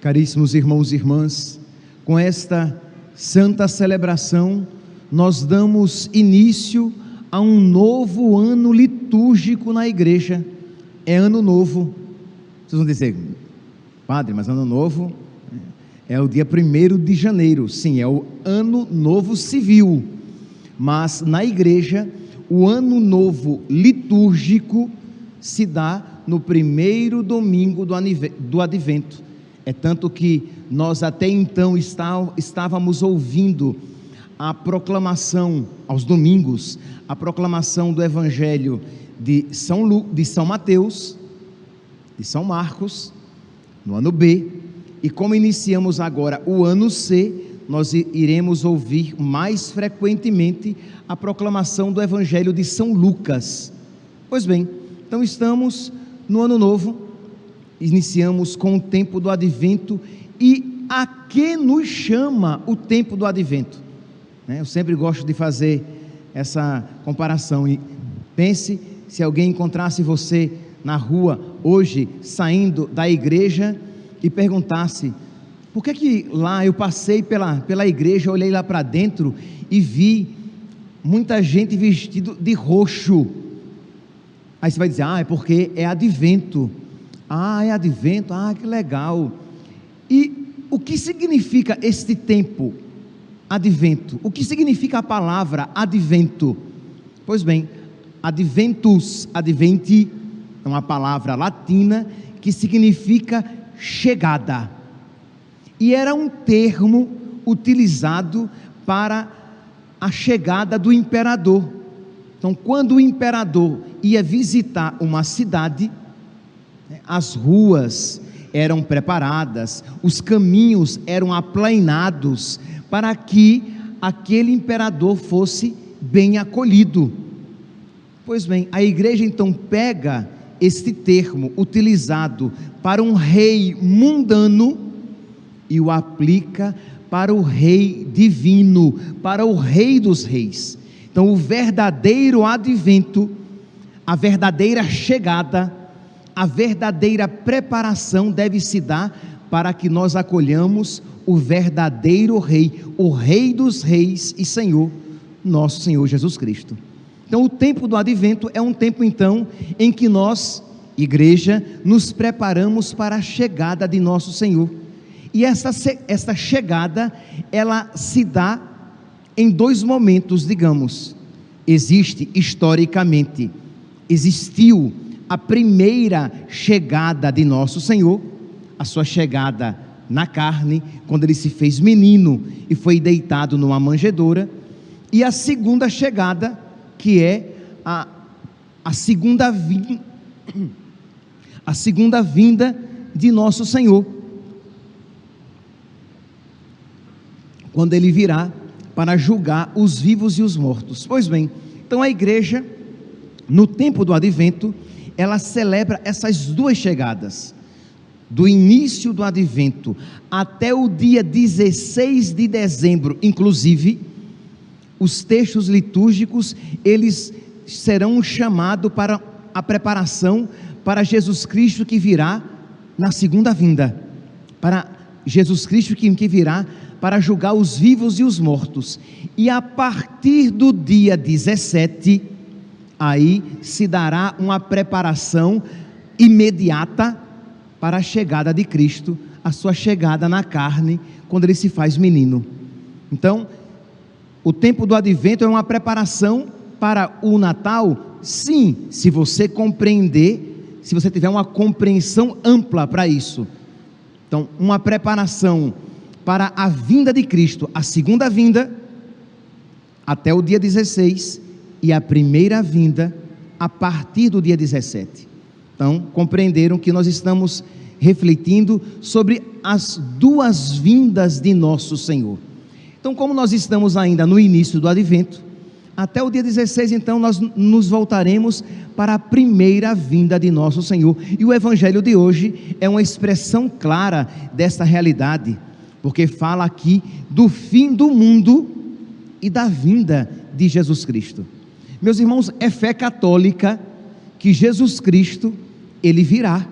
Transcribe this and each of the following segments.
Caríssimos irmãos e irmãs, com esta santa celebração, nós damos início a um novo ano litúrgico na igreja. É ano novo. Vocês vão dizer, padre, mas ano novo é o dia 1º de janeiro. Sim, é o ano novo civil. Mas na igreja, o ano novo litúrgico se dá no primeiro domingo do advento. É tanto que nós até então estávamos ouvindo a proclamação, aos domingos, a proclamação do Evangelho de São Mateus, de São Marcos, no ano B, e como iniciamos agora o ano C, nós iremos ouvir mais frequentemente a proclamação do Evangelho de São Lucas. Pois bem, então estamos no ano novo, iniciamos com o tempo do advento. E a que nos chama o tempo do advento? Eu sempre gosto de fazer essa comparação. E pense, se alguém encontrasse você na rua hoje, saindo da igreja, e perguntasse: por que lá eu passei pela igreja, olhei lá para dentro e vi muita gente vestido de roxo? Aí você vai dizer: é porque é advento. É advento, que legal. E o que significa este tempo, advento? O que significa a palavra advento? Pois bem, adventus, adventi, é uma palavra latina que significa chegada, e era um termo utilizado para a chegada do imperador. Então, quando o imperador ia visitar uma cidade, as ruas eram preparadas, os caminhos eram aplainados, para que aquele imperador fosse bem acolhido. Pois bem, a igreja então pega este termo utilizado para um rei mundano e o aplica para o rei divino, para o rei dos reis. Então, o verdadeiro advento, a verdadeira chegada, a verdadeira preparação deve se dar para que nós acolhamos o verdadeiro rei, o rei dos reis e Senhor, nosso Senhor Jesus Cristo. Então, o tempo do advento é um tempo então em que nós, igreja, nos preparamos para a chegada de nosso Senhor. E esta chegada, ela se dá em 2 momentos, digamos. Existiu a primeira chegada de nosso Senhor, a sua chegada na carne, quando ele se fez menino e foi deitado numa manjedoura, e a segunda chegada, que é a segunda vinda de nosso Senhor, quando ele virá para julgar os vivos e os mortos. Pois bem, então a igreja, no tempo do advento, ela celebra essas 2 chegadas, do início do advento até o dia 16 de dezembro, inclusive, os textos litúrgicos, eles serão chamados para a preparação para Jesus Cristo que virá na segunda vinda, para Jesus Cristo que virá para julgar os vivos e os mortos. E a partir do dia 17, aí se dará uma preparação imediata para a chegada de Cristo, a sua chegada na carne, quando ele se faz menino. Então, o tempo do advento é uma preparação para o Natal? Sim, se você compreender, se você tiver uma compreensão ampla para isso. Então, uma preparação para a vinda de Cristo, a segunda vinda, até o dia 16, e a primeira vinda, a partir do dia 17. Então, compreenderam que nós estamos refletindo sobre as 2 vindas de nosso Senhor. Então, como nós estamos ainda no início do advento, até o dia 16, então, nós nos voltaremos para a primeira vinda de nosso Senhor. E o Evangelho de hoje é uma expressão clara desta realidade, porque fala aqui do fim do mundo e da vinda de Jesus Cristo. Meus irmãos, é fé católica que Jesus Cristo, ele virá.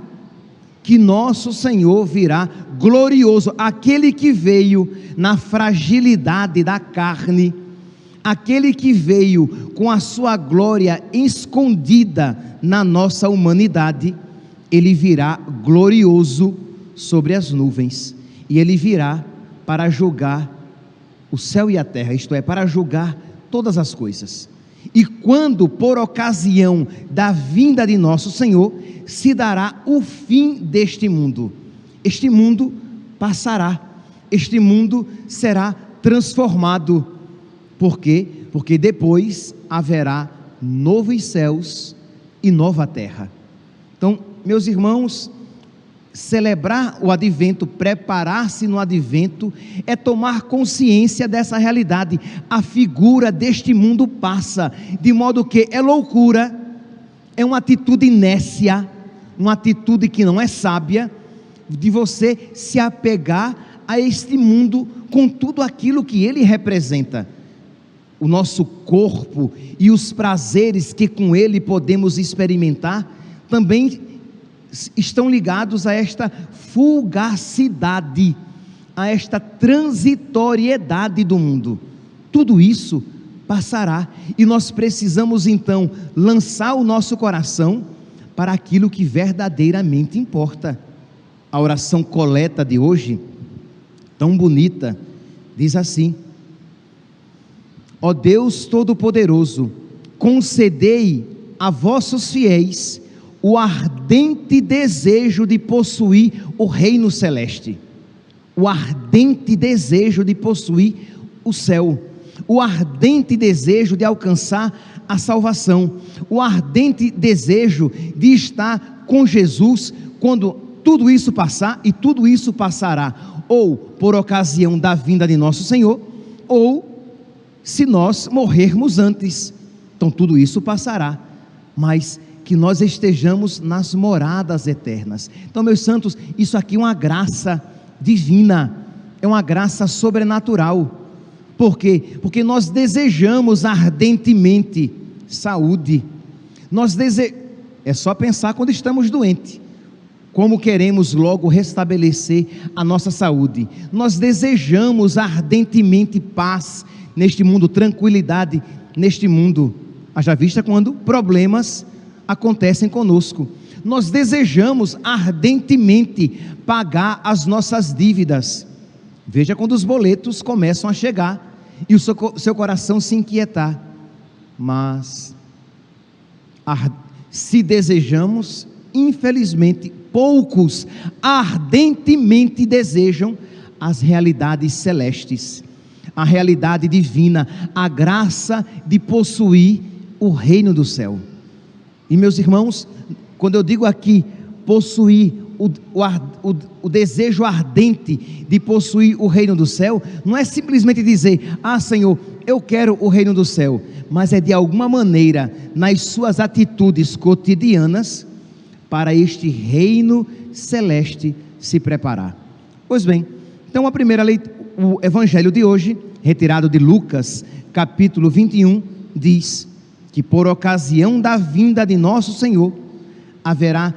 que nosso Senhor virá glorioso, aquele que veio na fragilidade da carne, aquele que veio com a sua glória escondida na nossa humanidade, ele virá glorioso sobre as nuvens, e ele virá para julgar o céu e a terra, isto é, para julgar todas as coisas. E quando, por ocasião da vinda de nosso Senhor, se dará o fim deste mundo. Este mundo passará, este mundo será transformado. Por quê? Porque depois haverá novos céus e nova terra. Então, meus irmãos, celebrar o advento, preparar-se no advento, é tomar consciência dessa realidade. A figura deste mundo passa, de modo que é loucura, é uma atitude inércia, uma atitude que não é sábia, de você se apegar a este mundo com tudo aquilo que ele representa. O nosso corpo e os prazeres que com ele podemos experimentar, também estão ligados a esta fugacidade, a esta transitoriedade do mundo. Tudo isso passará, e nós precisamos então lançar o nosso coração para aquilo que verdadeiramente importa. A oração coleta de hoje, tão bonita, diz assim: ó Deus Todo-Poderoso, concedei a vossos fiéis o ardente desejo de possuir o reino celeste, o ardente desejo de possuir o céu, o ardente desejo de alcançar a salvação, o ardente desejo de estar com Jesus quando tudo isso passar, e tudo isso passará ou por ocasião da vinda de nosso Senhor, ou se nós morrermos antes. Então tudo isso passará, mas que nós estejamos nas moradas eternas. Então, meus santos, isso aqui é uma graça divina, é uma graça sobrenatural. Por quê? Porque nós desejamos ardentemente saúde. É só pensar quando estamos doentes, como queremos logo restabelecer a nossa saúde. Nós desejamos ardentemente paz neste mundo, tranquilidade neste mundo. Haja vista quando problemas acontecem conosco. Nós desejamos ardentemente pagar as nossas dívidas. Veja quando os boletos começam a chegar e o seu coração se inquietar. Mas se desejamos, infelizmente poucos ardentemente desejam as realidades celestes, a realidade divina, a graça de possuir o reino do céu. E meus irmãos, quando eu digo aqui possuir o desejo ardente de possuir o reino do céu, não é simplesmente dizer: ah Senhor, eu quero o reino do céu, mas é de alguma maneira nas suas atitudes cotidianas para este reino celeste se preparar. Pois bem, então a primeira leitura, o evangelho de hoje, retirado de Lucas capítulo 21, diz que por ocasião da vinda de nosso Senhor, haverá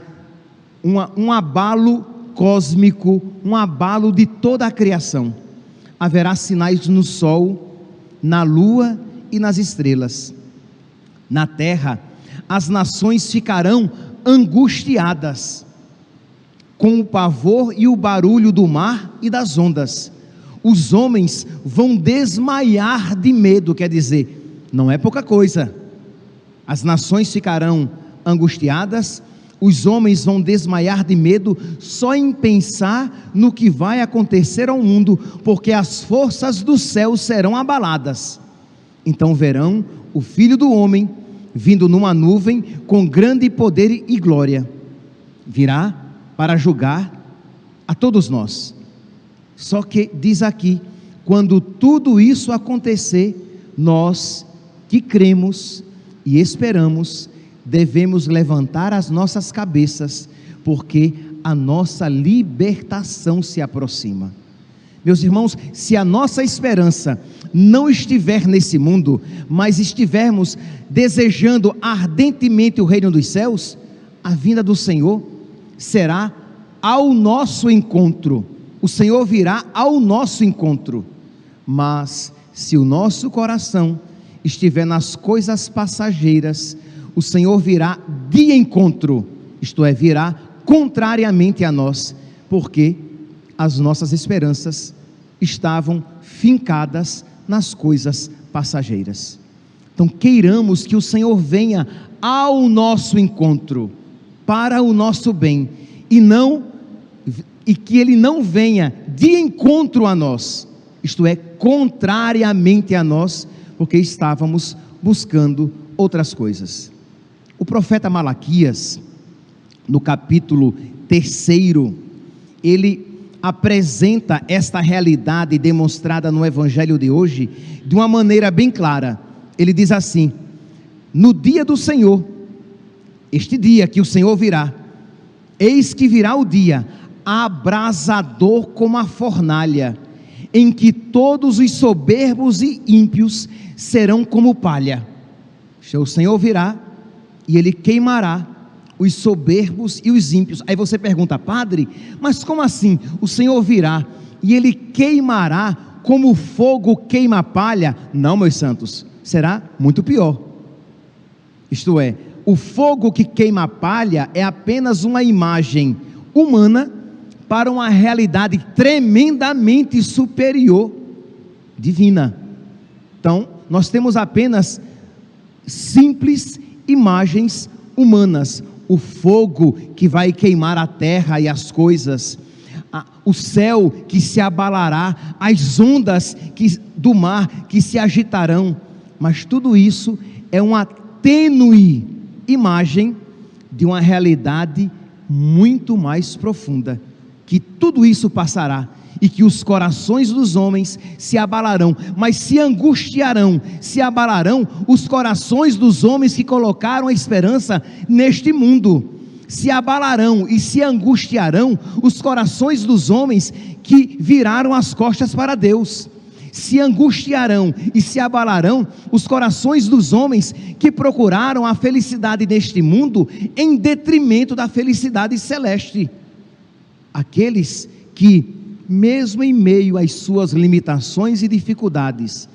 um abalo cósmico, um abalo de toda a criação. Haverá sinais no sol, na lua e nas estrelas. Na terra, as nações ficarão angustiadas, com o pavor e o barulho do mar e das ondas. Os homens vão desmaiar de medo, quer dizer, não é pouca coisa. As nações ficarão angustiadas, os homens vão desmaiar de medo só em pensar no que vai acontecer ao mundo, porque as forças do céu serão abaladas. Então verão o Filho do Homem vindo numa nuvem com grande poder e glória. Virá para julgar a todos nós. Só que diz aqui, quando tudo isso acontecer, nós que cremos e esperamos, devemos levantar as nossas cabeças, porque a nossa libertação se aproxima. Meus irmãos, se a nossa esperança não estiver nesse mundo, mas estivermos desejando ardentemente o reino dos céus, a vinda do Senhor será ao nosso encontro. O Senhor virá ao nosso encontro. Mas se o nosso coração estiver nas coisas passageiras, o Senhor virá de encontro, isto é, virá contrariamente a nós, porque as nossas esperanças estavam fincadas nas coisas passageiras. Então queiramos que o Senhor venha ao nosso encontro, para o nosso bem, e que Ele não venha de encontro a nós, isto é, contrariamente a nós, porque estávamos buscando outras coisas. O profeta Malaquias, no capítulo 3, ele apresenta esta realidade demonstrada no evangelho de hoje, de uma maneira bem clara. Ele diz assim: no dia do Senhor, este dia que o Senhor virá, eis que virá o dia abrasador como a fornalha, em que todos os soberbos e ímpios serão como palha. O Senhor virá e Ele queimará os soberbos e os ímpios. Aí você pergunta: padre, mas como assim? O Senhor virá e Ele queimará como o fogo queima a palha? Não, meus santos, será muito pior. Isto é, o fogo que queima a palha é apenas uma imagem humana para uma realidade tremendamente superior, divina. Então, nós temos apenas simples imagens humanas: o fogo que vai queimar a terra e as coisas, o céu que se abalará, as ondas do mar que se agitarão. Mas tudo isso é uma tênue imagem de uma realidade muito mais profunda, que tudo isso passará, e que os corações dos homens se abalarão, mas se angustiarão, se abalarão os corações dos homens que colocaram a esperança neste mundo. Se abalarão e se angustiarão os corações dos homens que viraram as costas para Deus. Se angustiarão e se abalarão os corações dos homens que procuraram a felicidade deste mundo em detrimento da felicidade celeste. Aqueles que, mesmo em meio às suas limitações e dificuldades,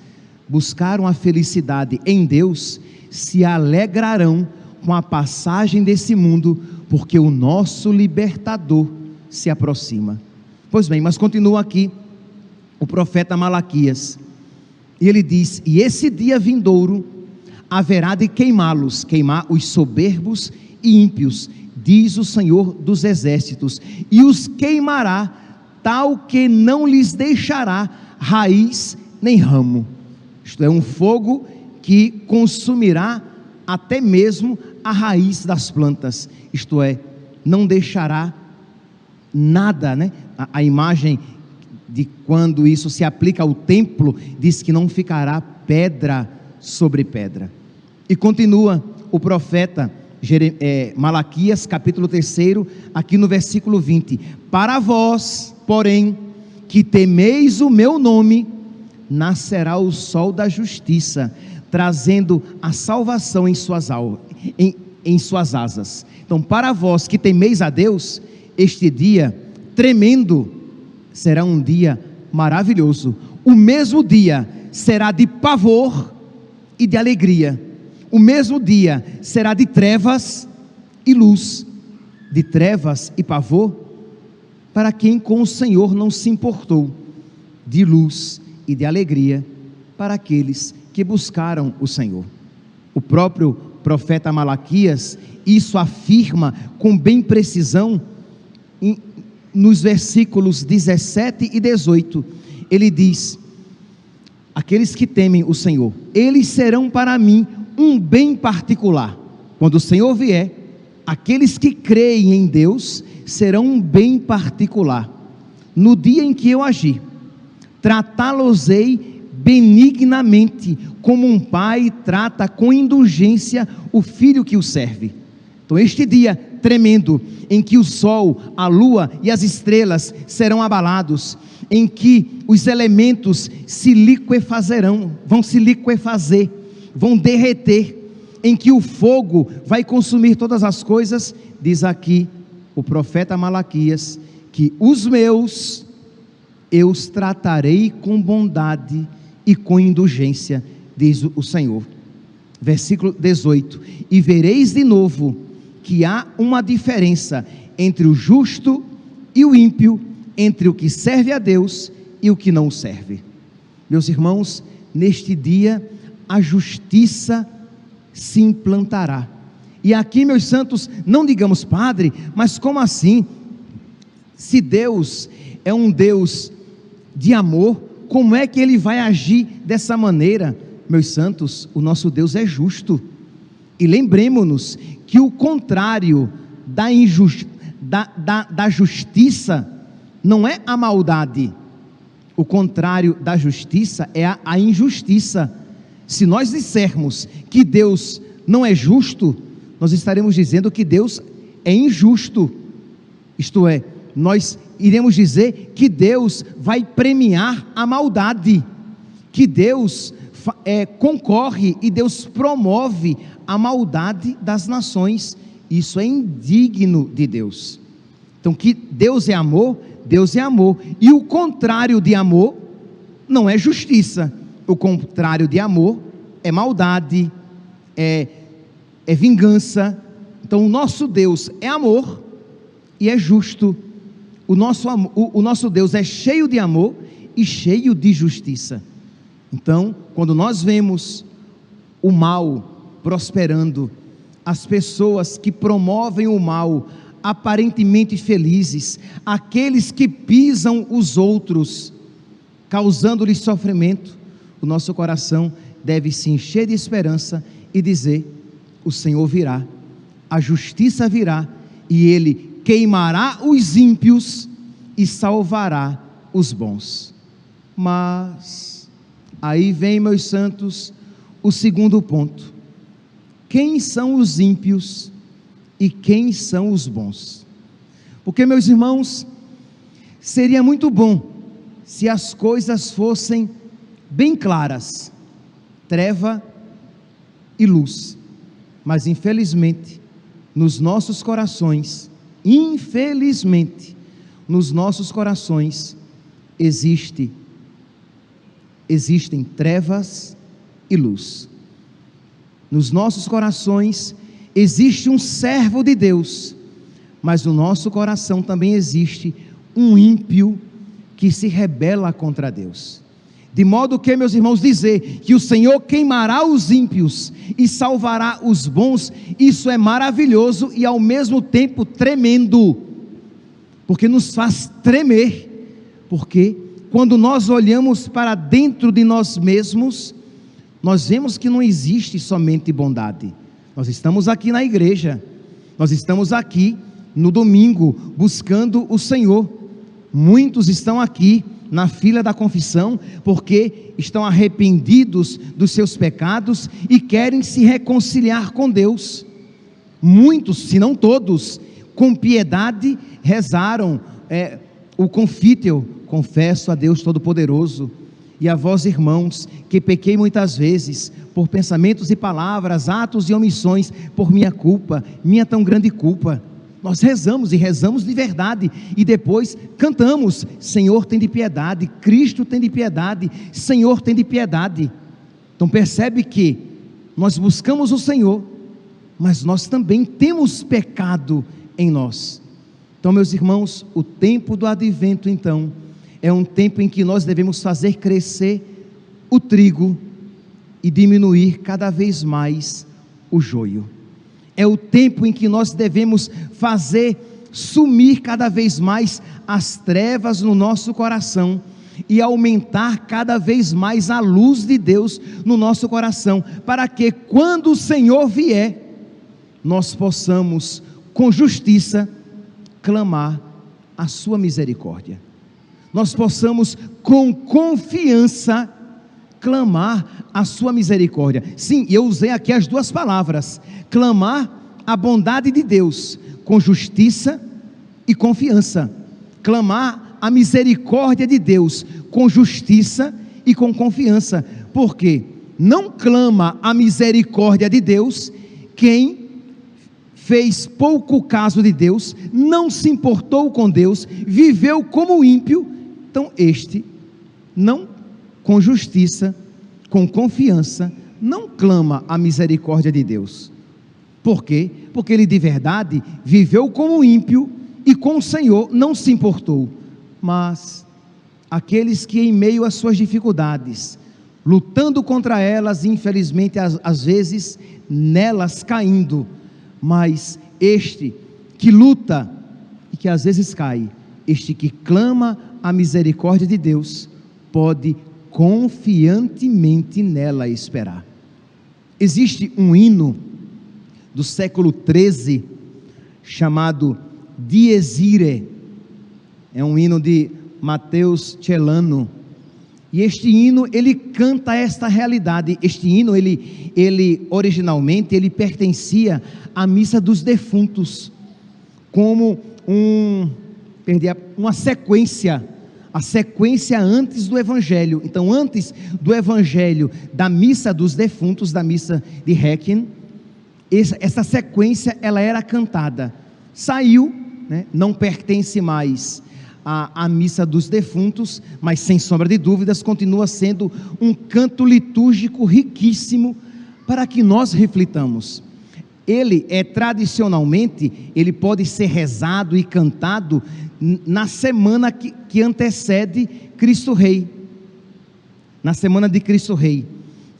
buscaram a felicidade em Deus, se alegrarão com a passagem desse mundo, porque o nosso libertador se aproxima. Pois bem, mas continua aqui o profeta Malaquias, e ele diz: e esse dia vindouro haverá de queimar os soberbos e ímpios, diz o Senhor dos exércitos, e os queimará, tal que não lhes deixará raiz nem ramo. Isto é, um fogo que consumirá até mesmo a raiz das plantas, isto é, não deixará nada, né? A imagem de quando isso se aplica ao templo, diz que não ficará pedra sobre pedra. E continua o profeta Malaquias, capítulo 3, aqui no versículo 20: para vós, porém, que temeis o meu nome, nascerá o sol da justiça, trazendo a salvação em suas asas. Então, para vós que temeis a Deus, este dia tremendo será um dia maravilhoso. O mesmo dia será de pavor e de alegria. O mesmo dia será de trevas e luz, de trevas e pavor, para quem com o Senhor não se importou, de luz e de alegria para aqueles que buscaram o Senhor. O próprio profeta Malaquias isso afirma com bem precisão nos versículos 17 e 18. Ele diz: aqueles que temem o Senhor, eles serão para mim um bem particular. Quando o Senhor vier, aqueles que creem em Deus serão um bem particular. No dia em que eu agir, tratá-los-ei benignamente, como um pai trata com indulgência o filho que o serve. Então, este dia tremendo, em que o sol, a lua e as estrelas serão abalados, em que os elementos se liquefazerão, vão se liquefazer, vão derreter, em que o fogo vai consumir todas as coisas, diz aqui o profeta Malaquias, que os meus eu os tratarei com bondade e com indulgência, diz o Senhor. Versículo 18: e vereis de novo que há uma diferença entre o justo e o ímpio, entre o que serve a Deus e o que não o serve. Meus irmãos, neste dia a justiça se implantará. E aqui, meus santos, não digamos, Padre, mas como assim? Se Deus é um Deus de amor, como é que Ele vai agir dessa maneira? Meus santos, o nosso Deus é justo. E lembremos-nos que o contrário da justiça não é a maldade. O contrário da justiça é a injustiça. Se nós dissermos que Deus não é justo, nós estaremos dizendo que Deus é injusto. Isto é, nós iremos dizer que Deus vai premiar a maldade, que Deus concorre e Deus promove a maldade das nações. Isso é indigno de Deus. Então, que Deus é amor, e o contrário de amor não é justiça. O contrário de amor é maldade, é vingança. Então o nosso Deus é amor e é justo. O nosso Deus é cheio de amor e cheio de justiça. Então, quando nós vemos o mal prosperando, as pessoas que promovem o mal, aparentemente felizes, aqueles que pisam os outros, causando-lhes sofrimento, o nosso coração deve se encher de esperança e dizer: o Senhor virá, a justiça virá, e Ele queimará os ímpios e salvará os bons. Mas aí vem, meus santos, o segundo ponto: quem são os ímpios e quem são os bons? Porque, meus irmãos, seria muito bom se as coisas fossem bem claras, treva e luz, mas infelizmente nos nossos corações existem trevas e luz. Nos nossos corações existe um servo de Deus, mas no nosso coração também existe um ímpio que se rebela contra Deus. De modo que, meus irmãos, dizer que o Senhor queimará os ímpios e salvará os bons, isso é maravilhoso e ao mesmo tempo tremendo, porque nos faz tremer, porque quando nós olhamos para dentro de nós mesmos, nós vemos que não existe somente bondade. Nós estamos aqui na igreja, nós estamos aqui no domingo buscando o Senhor. Muitos estão aqui na fila da confissão porque estão arrependidos dos seus pecados e querem se reconciliar com Deus. Muitos, se não todos, com piedade rezaram o confítel: confesso a Deus Todo-Poderoso e a vós, irmãos, que pequei muitas vezes por pensamentos e palavras, atos e omissões, por minha culpa, minha tão grande culpa. Nós rezamos e rezamos de verdade, e depois cantamos: Senhor, tem de piedade, Cristo tem de piedade, Senhor, tem de piedade. Então percebe que nós buscamos o Senhor, mas nós também temos pecado em nós. Então, meus irmãos, o tempo do advento, então, é um tempo em que nós devemos fazer crescer o trigo e diminuir cada vez mais o joio. É o tempo em que nós devemos fazer sumir cada vez mais as trevas no nosso coração e aumentar cada vez mais a luz de Deus no nosso coração, para que quando o Senhor vier, nós possamos com justiça clamar a sua misericórdia. Nós possamos com confiança clamar a sua misericórdia. Sim, eu usei aqui as duas palavras: clamar a bondade de Deus com justiça e confiança, clamar a misericórdia de Deus com justiça e com confiança. Porque não clama a misericórdia de Deus quem fez pouco caso de Deus, não se importou com Deus, viveu como ímpio, então este não, com justiça, com confiança, não clama a misericórdia de Deus. Por quê? Porque ele de verdade viveu como ímpio e com o Senhor não se importou. Mas aqueles que em meio às suas dificuldades, lutando contra elas, infelizmente às vezes nelas caindo, mas este que luta e que às vezes cai, este que clama a misericórdia de Deus, pode confiantemente nela esperar. Existe um hino do século XIII chamado Dies Irae, é um hino de Mateus Celano, e este hino ele canta esta realidade. Este hino ele originalmente ele pertencia à missa dos defuntos, como uma sequência, a sequência antes do evangelho. Então, antes do evangelho da missa dos defuntos, da missa de Requiem, essa sequência ela era cantada. Saiu, né, não pertence mais à missa dos defuntos, mas sem sombra de dúvidas continua sendo um canto litúrgico riquíssimo para que nós reflitamos. Ele tradicionalmente, ele pode ser rezado e cantado na semana que antecede Cristo Rei, na semana de Cristo Rei,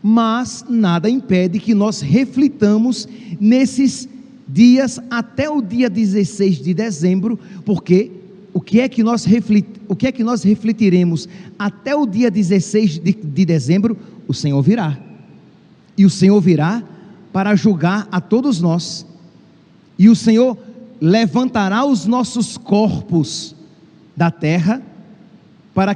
mas nada impede que nós reflitamos nesses dias até o dia 16 de dezembro, porque o que é que nós refletiremos até o dia 16 de dezembro? O Senhor virá, e o Senhor virá para julgar a todos nós, e o Senhor levantará os nossos corpos da terra, para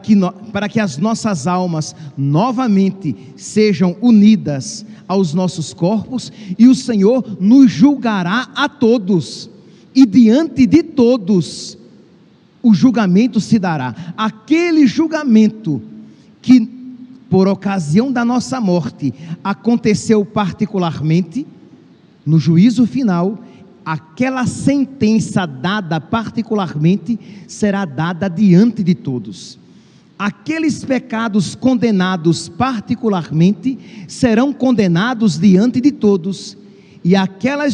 que as nossas almas novamente sejam unidas aos nossos corpos, e o Senhor nos julgará a todos, e diante de todos o julgamento se dará. Aquele julgamento que por ocasião da nossa morte aconteceu particularmente, no juízo final, aquela sentença dada particularmente será dada diante de todos. Aqueles pecados condenados particularmente serão condenados diante de todos, e aquela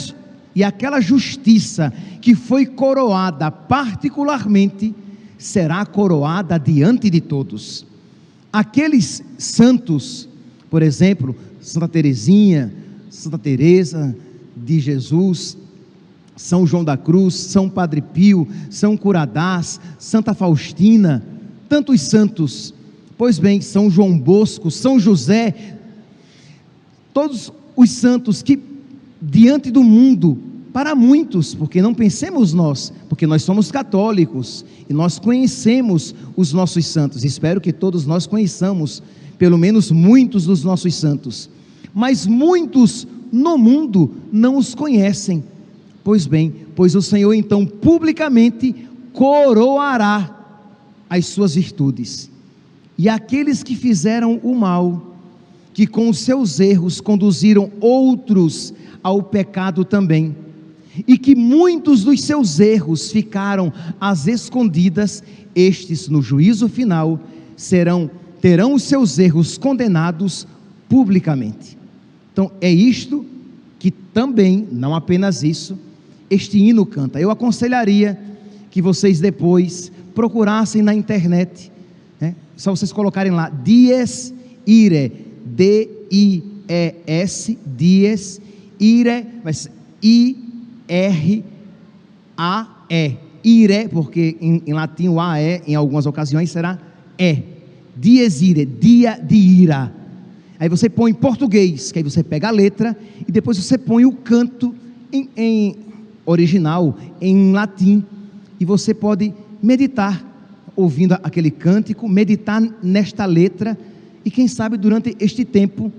justiça que foi coroada particularmente será coroada diante de todos. Aqueles santos, por exemplo, Santa Teresinha, Santa Teresa de Jesus, São João da Cruz, São Padre Pio, São Curadás, Santa Faustina, tantos santos, pois bem, São João Bosco, São José, todos os santos que diante do mundo, para muitos, porque não pensemos nós, porque nós somos católicos, e nós conhecemos os nossos santos, espero que todos nós conheçamos, pelo menos muitos dos nossos santos, mas muitos no mundo não os conhecem. Pois bem, pois o Senhor então publicamente coroará as suas virtudes, e aqueles que fizeram o mal, que com os seus erros conduziram outros ao pecado também, e que muitos dos seus erros ficaram às escondidas, estes no juízo final terão os seus erros condenados publicamente. Então é isto que também, não apenas isso, este hino canta. Eu aconselharia que vocês depois procurassem na internet, né? Só vocês colocarem lá Dies Irae, D-I-E-S, Dies Irae, vai ser I-R-A-E, Irae, porque em latim o A é, em algumas ocasiões será E, Dies Irae, dia de ira. Aí você põe em português, que aí você pega a letra, e depois você põe o canto em original, em latim, e você pode meditar, ouvindo aquele cântico, meditar nesta letra, e quem sabe durante este tempo,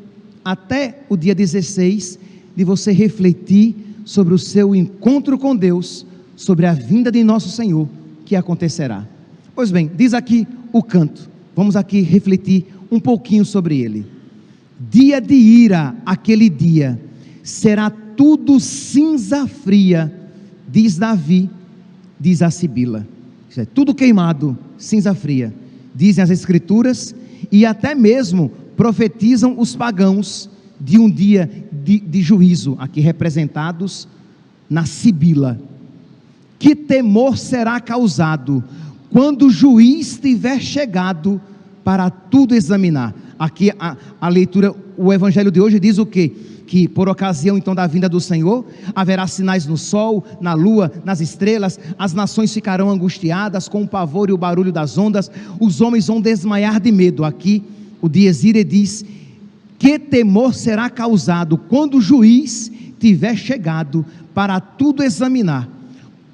até o dia 16, de você refletir sobre o seu encontro com Deus, sobre a vinda de nosso Senhor, que acontecerá. Pois bem, diz aqui o canto, vamos aqui refletir um pouquinho sobre ele. Dia de ira, aquele dia, será tudo cinza fria, diz Davi, diz a Sibila. Isso é tudo queimado, cinza fria, dizem as Escrituras, e até mesmo profetizam os pagãos de um dia de juízo, aqui representados na Sibila. Que temor será causado quando o juiz tiver chegado para tudo examinar? Aqui a leitura, o evangelho de hoje diz o quê? Que por ocasião então da vinda do Senhor, haverá sinais no sol, na lua, nas estrelas, as nações ficarão angustiadas com o pavor e o barulho das ondas, os homens vão desmaiar de medo. Aqui o Dies Irae diz: que temor será causado quando o juiz tiver chegado para tudo examinar?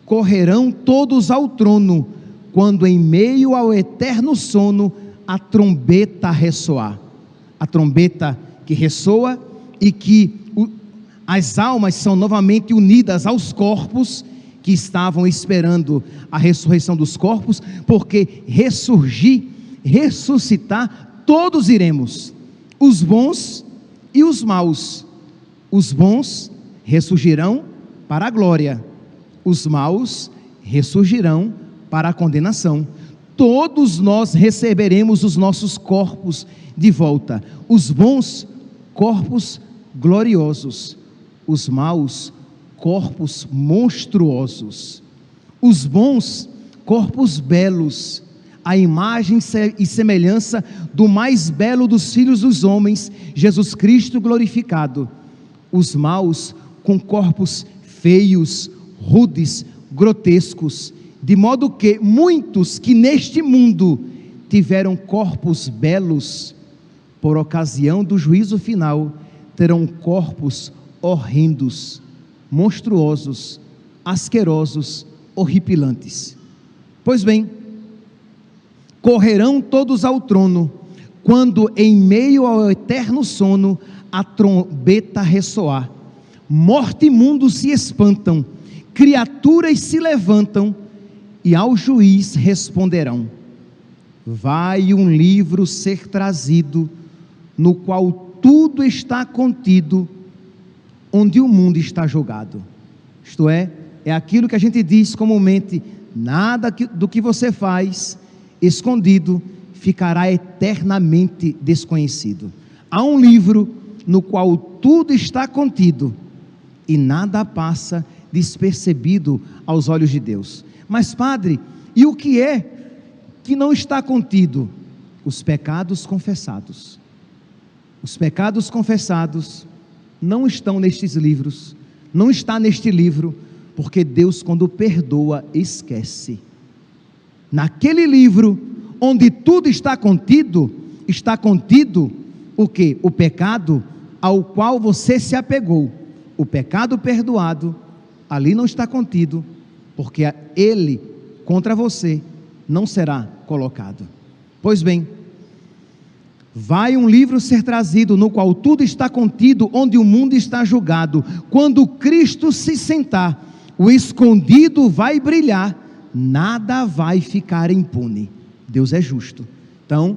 Correrão todos ao trono, quando em meio ao eterno sono a trombeta ressoar. A trombeta que ressoa e que as almas são novamente unidas aos corpos que estavam esperando a ressurreição dos corpos, porque ressuscitar, todos iremos, os bons e os maus. Os bons ressurgirão para a glória, os maus ressurgirão para a condenação. Todos nós receberemos os nossos corpos de volta, os bons, corpos gloriosos, os maus, corpos monstruosos. Os bons, corpos belos, a imagem e semelhança do mais belo dos filhos dos homens, Jesus Cristo glorificado. Os maus, com corpos feios, rudes, grotescos, de modo que muitos que neste mundo tiveram corpos belos, por ocasião do juízo final, terão corpos horrendos, monstruosos, asquerosos, horripilantes. Pois bem, correrão todos ao trono, quando em meio ao eterno sono a trombeta ressoar. Morte e mundo se espantam, criaturas se levantam e ao juiz responderão. Vai um livro ser trazido, no qual tudo está contido, onde o mundo está julgado. Isto é aquilo que a gente diz comumente: nada do que você faz escondido ficará eternamente desconhecido. Há um livro no qual tudo está contido e nada passa despercebido aos olhos de Deus. Mas, padre, e o que é que não está contido? Os pecados confessados. Os pecados confessados não estão nestes livros, não está neste livro, porque Deus, quando perdoa, esquece. Naquele livro, onde tudo está contido o que? O pecado ao qual você se apegou. O pecado perdoado, ali não está contido, porque ele contra você não será colocado. Pois bem, vai um livro ser trazido, no qual tudo está contido, onde o mundo está julgado. Quando Cristo se sentar, o escondido vai brilhar, nada vai ficar impune. Deus é justo. Então,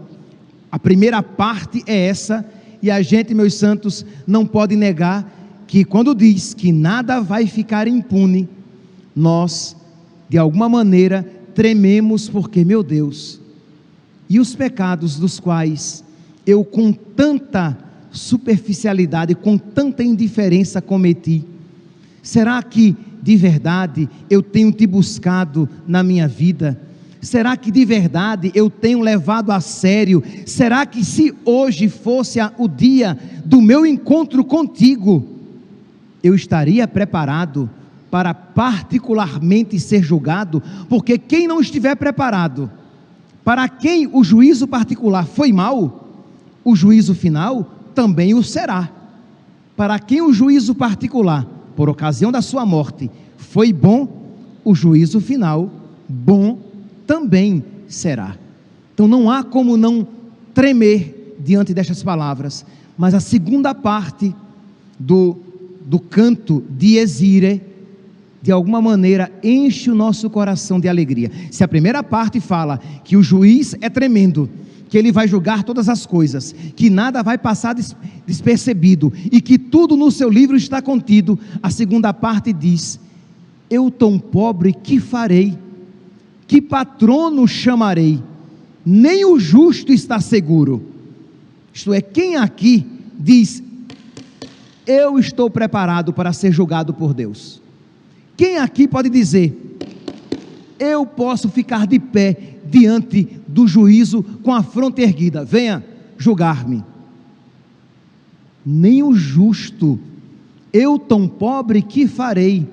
a primeira parte é essa, e a gente, meus santos, não pode negar que quando diz que nada vai ficar impune, nós, de alguma maneira, trememos, porque, meu Deus, e os pecados dos quais eu com tanta superficialidade, com tanta indiferença cometi, será que de verdade eu tenho te buscado na minha vida? Será que de verdade eu tenho levado a sério? Será que se hoje fosse o dia do meu encontro contigo, eu estaria preparado para particularmente ser julgado? Porque quem não estiver preparado, para quem o juízo particular foi mau, o juízo final também o será. Para quem o juízo particular, por ocasião da sua morte, foi bom, o juízo final, bom também será. Então não há como não tremer diante destas palavras. Mas a segunda parte do canto Dies Irae, de alguma maneira enche o nosso coração de alegria. Se a primeira parte fala que o juiz é tremendo, que Ele vai julgar todas as coisas, que nada vai passar despercebido, e que tudo no seu livro está contido, a segunda parte diz: eu tão pobre, que farei? Que patrono chamarei? Nem o justo está seguro. Isto é, quem aqui diz: eu estou preparado para ser julgado por Deus? Quem aqui pode dizer: eu posso ficar de pé diante do juízo com a fronte erguida, venha julgar-me? Nem o justo. Eu tão pobre, que farei?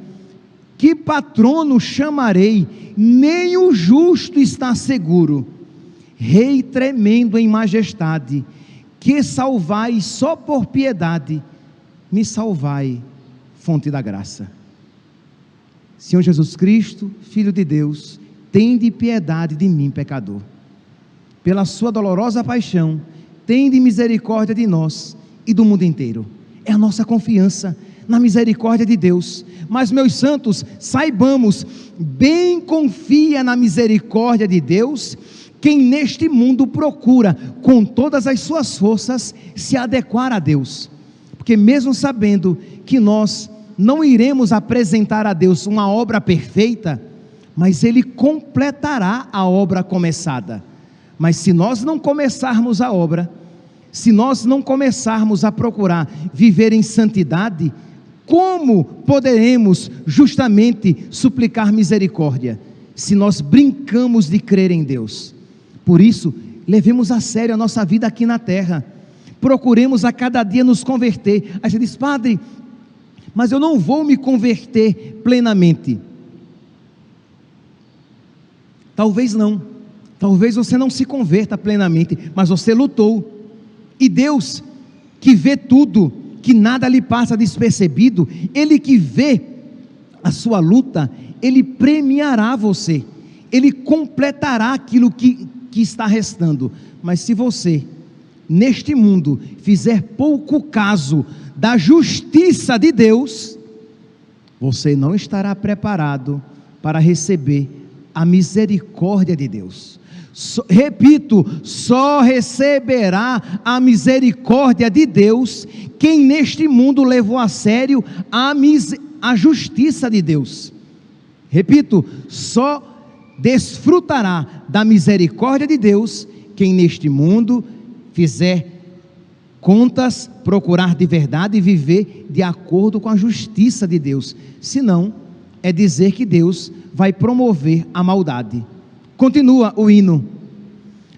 Que patrono chamarei? Nem o justo está seguro. Rei tremendo em majestade, que salvai só por piedade, me salvai, fonte da graça. Senhor Jesus Cristo, Filho de Deus, tende piedade de mim, pecador. Pela sua dolorosa paixão, tende misericórdia de nós e do mundo inteiro. É a nossa confiança na misericórdia de Deus. Mas, meus santos, saibamos, bem confia na misericórdia de Deus quem neste mundo procura com todas as suas forças se adequar a Deus, porque mesmo sabendo que nós não iremos apresentar a Deus uma obra perfeita, mas Ele completará a obra começada. Mas se nós não começarmos a obra, se nós não começarmos a procurar viver em santidade, como poderemos justamente suplicar misericórdia, se nós brincamos de crer em Deus? Por isso, levemos a sério a nossa vida aqui na terra, procuremos a cada dia nos converter. Aí você diz: padre, mas eu não vou me converter plenamente. Talvez não, talvez você não se converta plenamente, mas você lutou, e Deus, que vê tudo, que nada lhe passa despercebido, Ele que vê a sua luta, Ele premiará você, Ele completará aquilo que está restando. Mas se você, neste mundo, fizer pouco caso da justiça de Deus, você não estará preparado para receber a misericórdia de Deus. Repito, só receberá a misericórdia de Deus quem neste mundo levou a sério a justiça de Deus. Repito, só desfrutará da misericórdia de Deus quem neste mundo fizer contas, procurar de verdade e viver de acordo com a justiça de Deus. Senão, é dizer que Deus vai promover a maldade. Continua o hino: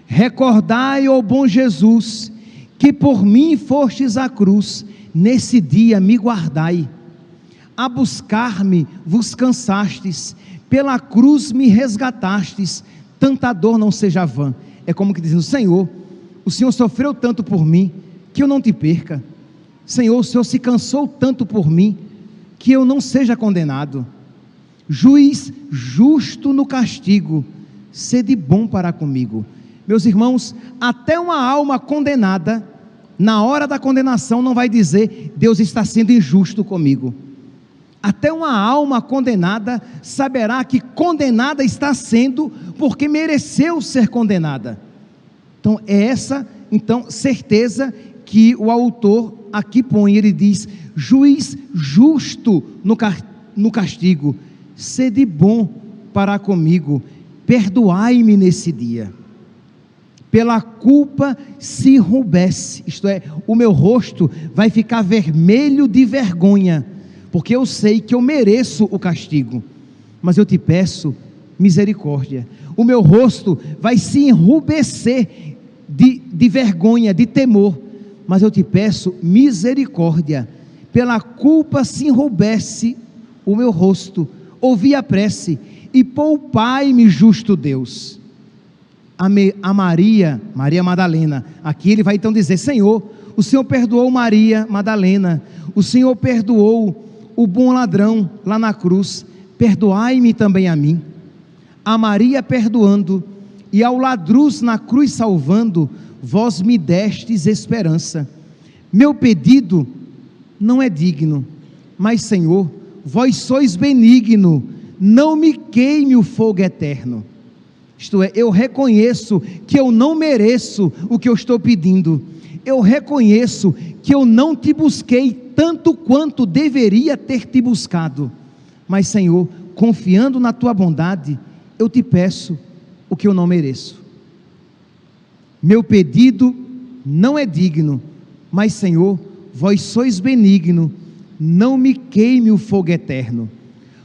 recordai, ó bom Jesus, que por mim fostes à cruz, nesse dia me guardai. A buscar-me vos cansastes, pela cruz me resgatastes, tanta dor não seja vã. É como que dizendo: Senhor, o Senhor sofreu tanto por mim, que eu não te perca. Senhor, o Senhor se cansou tanto por mim, que eu não seja condenado. Juiz justo no castigo, sede bom para comigo. Meus irmãos, até uma alma condenada, na hora da condenação, não vai dizer: Deus está sendo injusto comigo. Até uma alma condenada saberá que condenada está sendo, porque mereceu ser condenada. Então é essa certeza que o autor aqui põe. Ele diz: juiz justo no castigo, sede bom para comigo, perdoai-me nesse dia. Pela culpa se enrubesce, isto é, o meu rosto vai ficar vermelho de vergonha, porque eu sei que eu mereço o castigo, mas eu te peço misericórdia. O meu rosto vai se enrubescer de vergonha, de temor, mas eu te peço misericórdia. Pela culpa se enrubesce o meu rosto, ouvi a prece e poupai-me, justo Deus. A Maria Madalena, aqui ele vai então dizer: Senhor, o Senhor perdoou Maria Madalena, o Senhor perdoou o bom ladrão lá na cruz, perdoai-me também a mim. A Maria perdoando, e ao ladruz na cruz salvando, vós me destes esperança. Meu pedido não é digno, mas Senhor, vós sois benigno, não me queime o fogo eterno. Isto é, eu reconheço que eu não mereço o que eu estou pedindo. Eu reconheço que eu não te busquei tanto quanto deveria ter te buscado. Mas, Senhor, confiando na tua bondade, eu te peço o que eu não mereço. Meu pedido não é digno, mas, Senhor, vós sois benigno, não me queime o fogo eterno.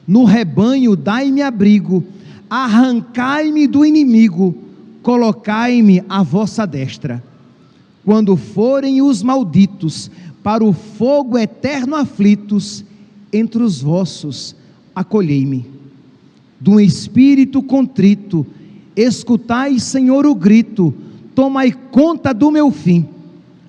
No rebanho dai-me abrigo, arrancai-me do inimigo, colocai-me à vossa destra. Quando forem os malditos para o fogo eterno aflitos, entre os vossos acolhei-me. De um espírito contrito, escutai, Senhor, o grito, tomai conta do meu fim.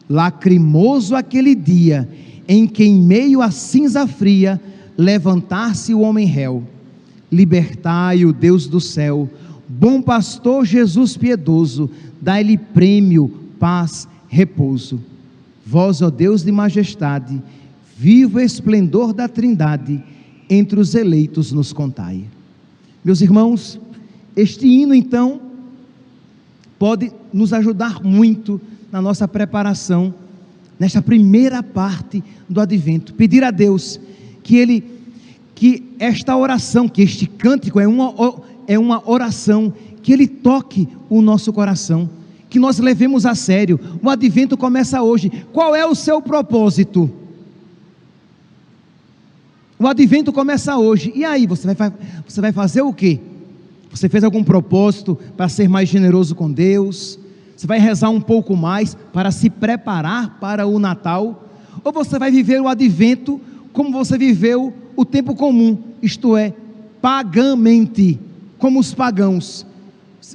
Lacrimoso aquele dia, em que em meio à cinza fria, levantar-se o homem réu. Libertai o Deus do céu, bom pastor Jesus piedoso, dai-lhe prêmio, paz, repouso. Vós, ó Deus de majestade, vivo esplendor da Trindade, entre os eleitos nos contai. Meus irmãos, este hino então pode nos ajudar muito na nossa preparação, nesta primeira parte do Advento. Pedir a Deus que esta oração, que este cântico é uma oração, que Ele toque o nosso coração, que nós levemos a sério. O Advento começa hoje. Qual é o seu propósito? O Advento começa hoje. E aí, você vai fazer o quê? Você fez algum propósito para ser mais generoso com Deus? Você vai rezar um pouco mais para se preparar para o Natal? Ou você vai viver o Advento como você viveu o tempo comum, isto é, pagamente, como os pagãos?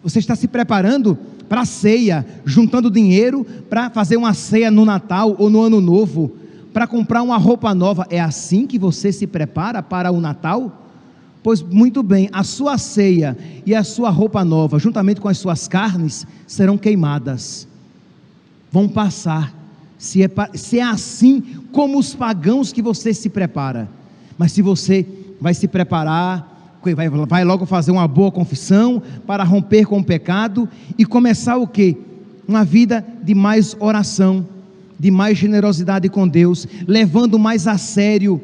Você está se preparando para a ceia, juntando dinheiro para fazer uma ceia no Natal ou no Ano Novo, para comprar uma roupa nova. É assim que você se prepara para o Natal? Pois muito bem, a sua ceia e a sua roupa nova, juntamente com as suas carnes, serão queimadas, vão passar, se é assim como os pagãos que você se prepara. Mas se você vai se preparar, vai logo fazer uma boa confissão, para romper com o pecado, e começar o quê? Uma vida de mais oração, de mais generosidade com Deus, levando mais a sério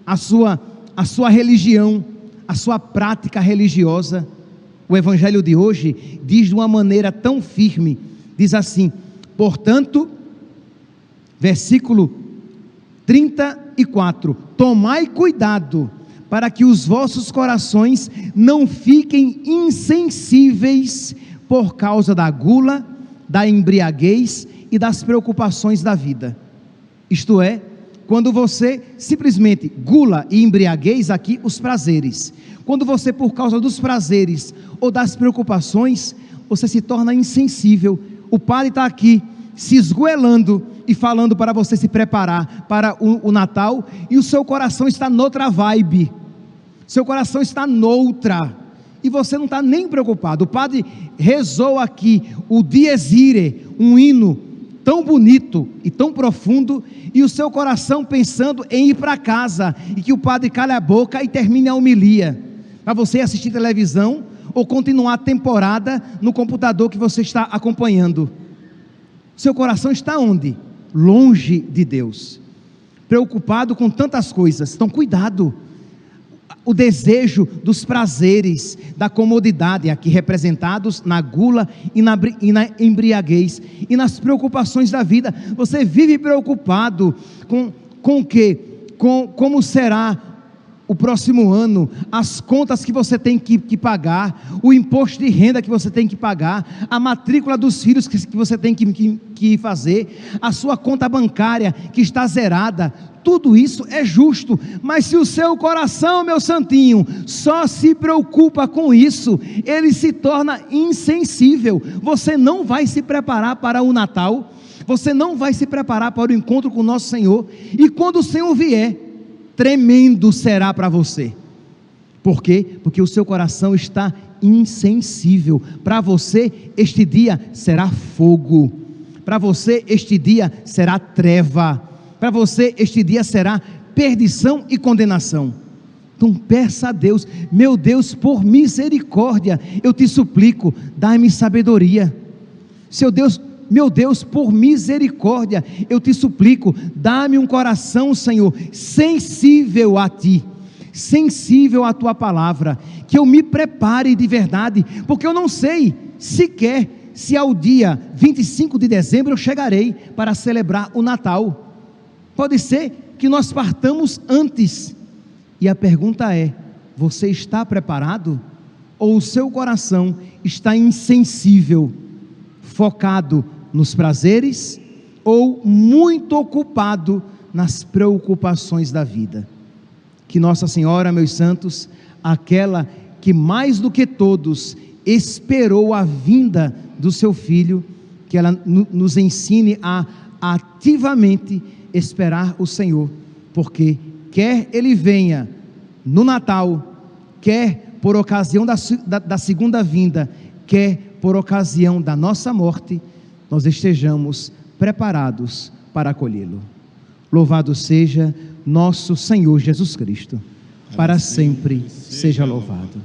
a sua religião, a sua prática religiosa. O Evangelho de hoje diz de uma maneira tão firme, diz assim: portanto, versículo 34, tomai cuidado, para que os vossos corações não fiquem insensíveis por causa da gula, da embriaguez e das preocupações da vida. Isto é, quando você simplesmente gula e embriaguez, aqui os prazeres, quando você, por causa dos prazeres ou das preocupações, você se torna insensível. O padre está aqui se esgoelando e falando para você se preparar para o Natal, e o seu coração está noutra vibe, seu coração está noutra, e você não está nem preocupado. O padre rezou aqui o Dies Irae, um hino tão bonito e tão profundo, e o seu coração pensando em ir para casa, e que o padre cale a boca e termine a homilia, para você assistir televisão, ou continuar a temporada no computador que você está acompanhando. Seu coração está onde? Longe de Deus, preocupado com tantas coisas. Então cuidado. O desejo dos prazeres, da comodidade, aqui representados na gula e na embriaguez, e nas preocupações da vida. Você vive preocupado com o quê? Com como será o próximo ano, as contas que você tem que pagar, o imposto de renda que você tem que pagar, a matrícula dos filhos que você tem que fazer, a sua conta bancária que está zerada. Tudo isso é justo, mas se o seu coração, meu santinho, só se preocupa com isso, ele se torna insensível. Você não vai se preparar para o Natal, você não vai se preparar para o encontro com o nosso Senhor, e quando o Senhor vier, tremendo será para você. Por quê? Porque o seu coração está insensível. Para você este dia será fogo, para você este dia será treva, para você este dia será perdição e condenação. Então peça a Deus: meu Deus, por misericórdia, eu te suplico, dai-me sabedoria. Meu Deus, por misericórdia, eu te suplico, dá-me um coração, Senhor, sensível a Ti, sensível à Tua palavra, que eu me prepare de verdade, porque eu não sei sequer se ao dia 25 de dezembro eu chegarei para celebrar o Natal. Pode ser que nós partamos antes, e a pergunta é: você está preparado? Ou o seu coração está insensível, focado nos prazeres, ou muito ocupado nas preocupações da vida? Que Nossa Senhora, meus santos, aquela que mais do que todos esperou a vinda do seu Filho, que ela nos ensine a ativamente esperar o Senhor, porque quer Ele venha no Natal, quer por ocasião da segunda vinda, quer por ocasião da nossa morte, nós estejamos preparados para acolhê-lo. Louvado seja nosso Senhor Jesus Cristo, para sempre seja louvado.